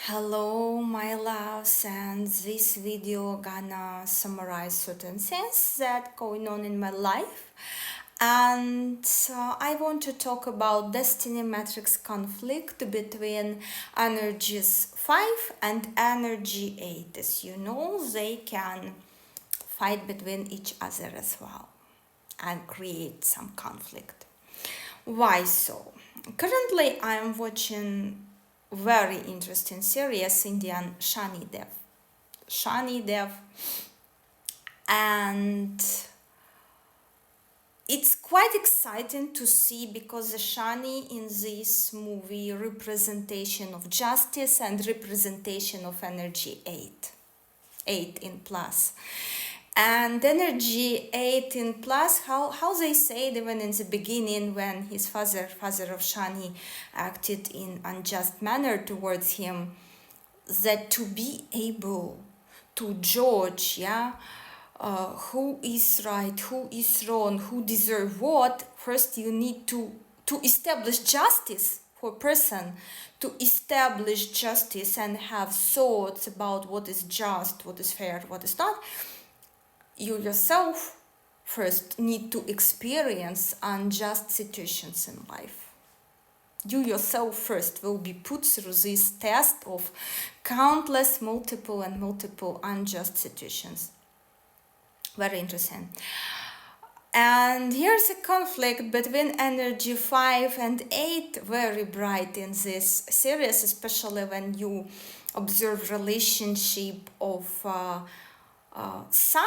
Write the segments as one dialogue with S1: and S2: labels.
S1: Hello my loves, and this video gonna summarize certain things that going on in my life, and I want to talk about destiny matrix conflict between energies 5 and energy 8. As you know, they can fight between each other as well and create some conflict. Why so? Currently I am watching very interesting series, Indian Shani Dev. Shani Dev, and it's quite exciting to see because the Shani in this movie representation of justice and representation of energy 8 in plus. And energy 18 plus, how they said even in the beginning when his father of Shani acted in unjust manner towards him, that to be able to judge, who is right, who is wrong, who deserve what, first you need to establish justice for person, to establish justice and have thoughts about what is just, what is fair, what is not. You yourself first need to experience unjust situations in life. You yourself first will be put through this test of countless multiple unjust situations. Very interesting. And here's a conflict between energy 5 and 8, very bright in this series, especially when you observe relationship of sun,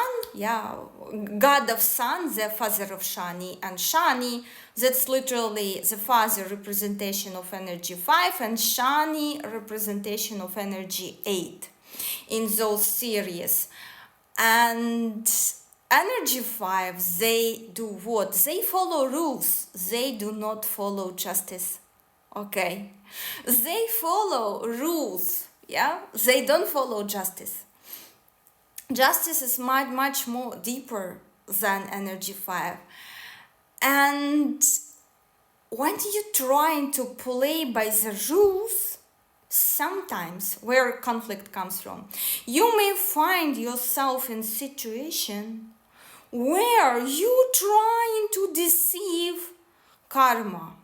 S1: god of sun, the father of Shani, and Shani, that's literally the father representation of energy 5 and Shani representation of energy 8 in those series. And energy 5, they do what? They follow rules, they do not follow justice. Okay, they follow rules, they don't follow justice. Justice is much more deeper than energy 5. And when you're trying to play by the rules, sometimes where conflict comes from, you may find yourself in situation where you trying to deceive karma.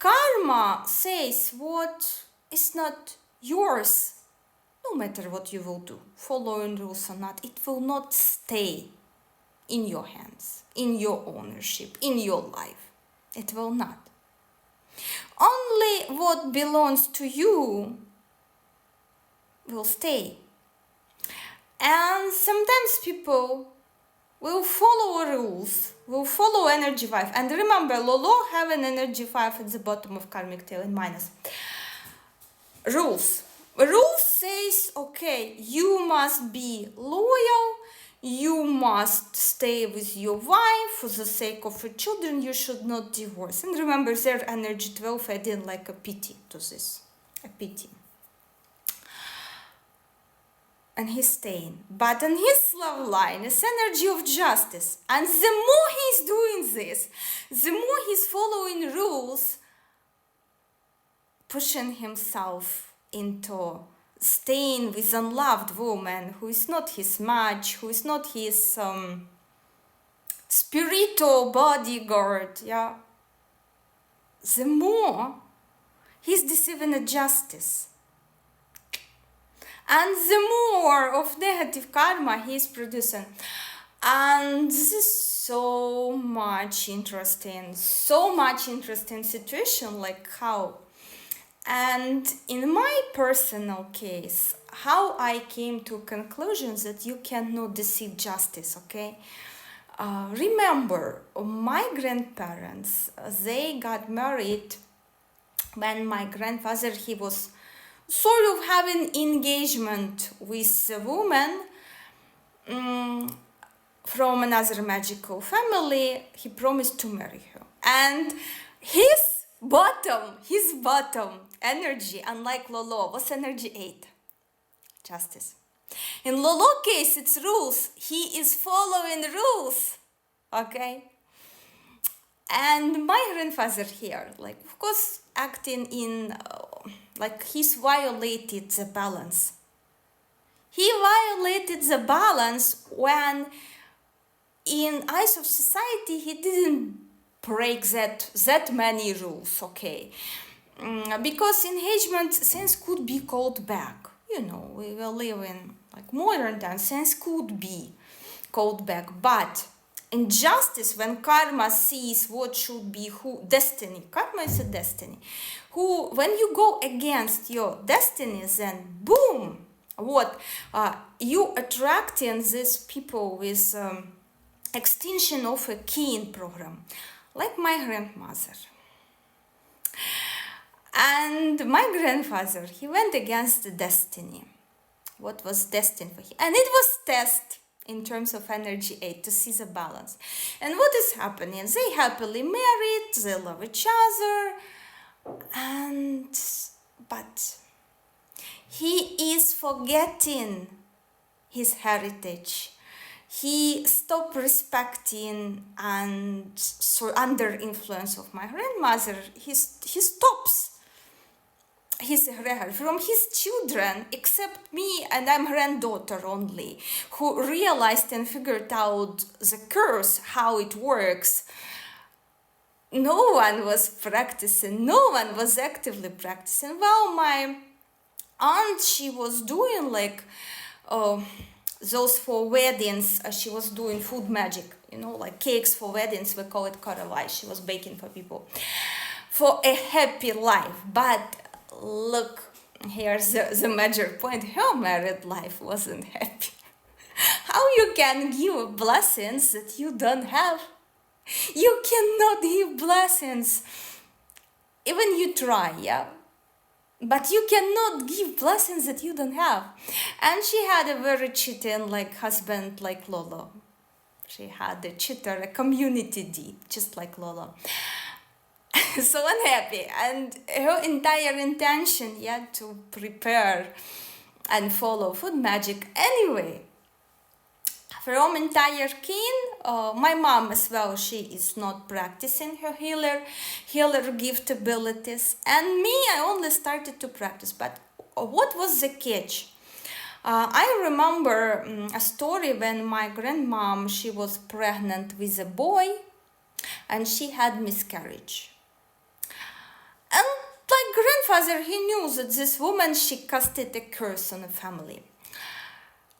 S1: Karma says what is not yours. No matter what you will do, following rules or not, it will not stay in your hands, in your ownership, in your life. It will not. Only what belongs to you will stay. And sometimes people will follow rules, will follow energy 5. And remember, Lolo have an energy 5 at the bottom of karmic tail in minus. Rules says, okay, you must be loyal, you must stay with your wife for the sake of your children, you should not divorce. And remember, their energy 12 adding like a pity to this, a pity. And he's staying, but on his love line is energy of justice. And the more he's doing this, the more he's following rules, pushing himself into staying with unloved woman who is not his match, who is not his spiritual bodyguard, the more he's deceiving a justice. And the more of negative karma he's producing. And this is so much interesting situation, like how. And in my personal case, how I came to conclusions that you cannot deceive justice, okay? Remember, my grandparents, they got married when my grandfather, he was sort of having engagement with a woman from another magical family. He promised to marry her. And his bottom energy, unlike Lolo, was energy 8, justice. In Lolo case, it's rules. He is following rules, okay? And my grandfather here, like, of course, acting in like he's violated the balance. He violated the balance when in eyes of society he didn't break that many rules, okay? Because engagement things could be called back. You know, we will live in like modern times, things could be called back. But injustice, when karma sees what should be destiny, karma is a destiny. When you go against your destiny, then boom, what you attracting these people with extinction of a kin program, like my grandmother. And my grandfather, he went against the destiny. What was destined for him? And it was test in terms of energy 8 to see the balance. And what is happening? They happily married, they love each other, but he is forgetting his heritage. He stopped respecting, and so under influence of my grandmother, he stops from his children, except me, and I'm granddaughter only, who realized and figured out the curse, how it works. No one was practicing, no one was actively practicing. Well, my aunt, she was doing like those for weddings, she was doing food magic, you know, like cakes for weddings, we call it karavai. She was baking for people for a happy life. But look, here's the major point. Her married life wasn't happy. How you can give blessings that you don't have? You cannot give blessings. Even you try, yeah? But you cannot give blessings that you don't have. And she had a very cheating like husband like Lolo. She had a cheater, a community D, just like Lolo. So unhappy, and her entire intention, yeah, to prepare and follow food magic. Anyway, from entire kin, my mom as well, she is not practicing her healer gift abilities, and me, I only started to practice. But what was the catch? I remember a story when my grandmom, she was pregnant with a boy, and she had miscarriage. And like grandfather, he knew that this woman, she casted a curse on the family.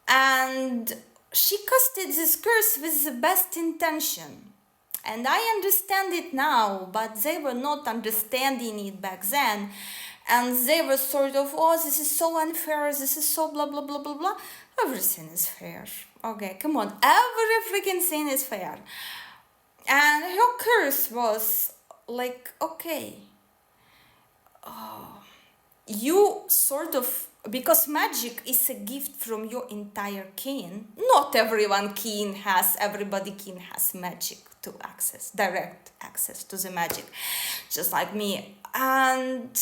S1: And she casted this curse with the best intention. And I understand it now, but they were not understanding it back then. And they were sort of, oh, this is so unfair, this is so blah, blah, blah, blah, blah. Everything is fair. Okay, come on, every freaking thing is fair. And her curse was like, okay, you sort of, because magic is a gift from your entire kin. Not everybody kin has magic to access, direct access to the magic, just like me. And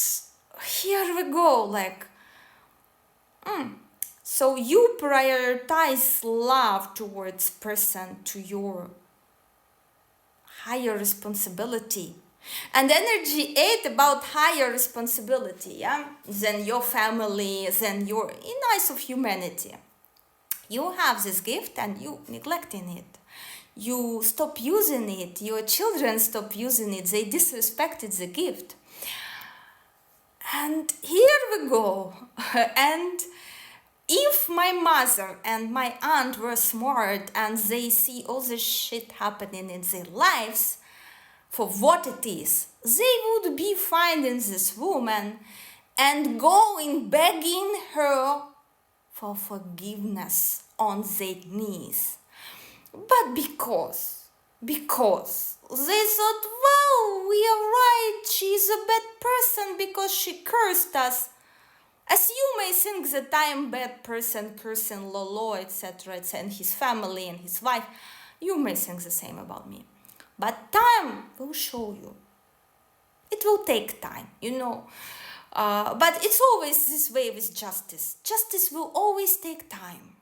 S1: here we go, like, so you prioritize love towards person to your higher responsibility. And energy 8 about higher responsibility, yeah, than your family, than your, in eyes of humanity. You have this gift and you neglecting it. You stop using it. Your children stop using it. They disrespected the gift. And here we go. And if my mother and my aunt were smart and they see all this shit happening in their lives for what it is, they would be finding this woman and going begging her for forgiveness on their knees. But because they thought, well, we are right, she's a bad person because she cursed us. As you may think that I am bad person, cursing Lolo, etc., and his family and his wife, you may think the same about me. But time will show you. It will take time, you know. But it's always this way with justice. Justice will always take time.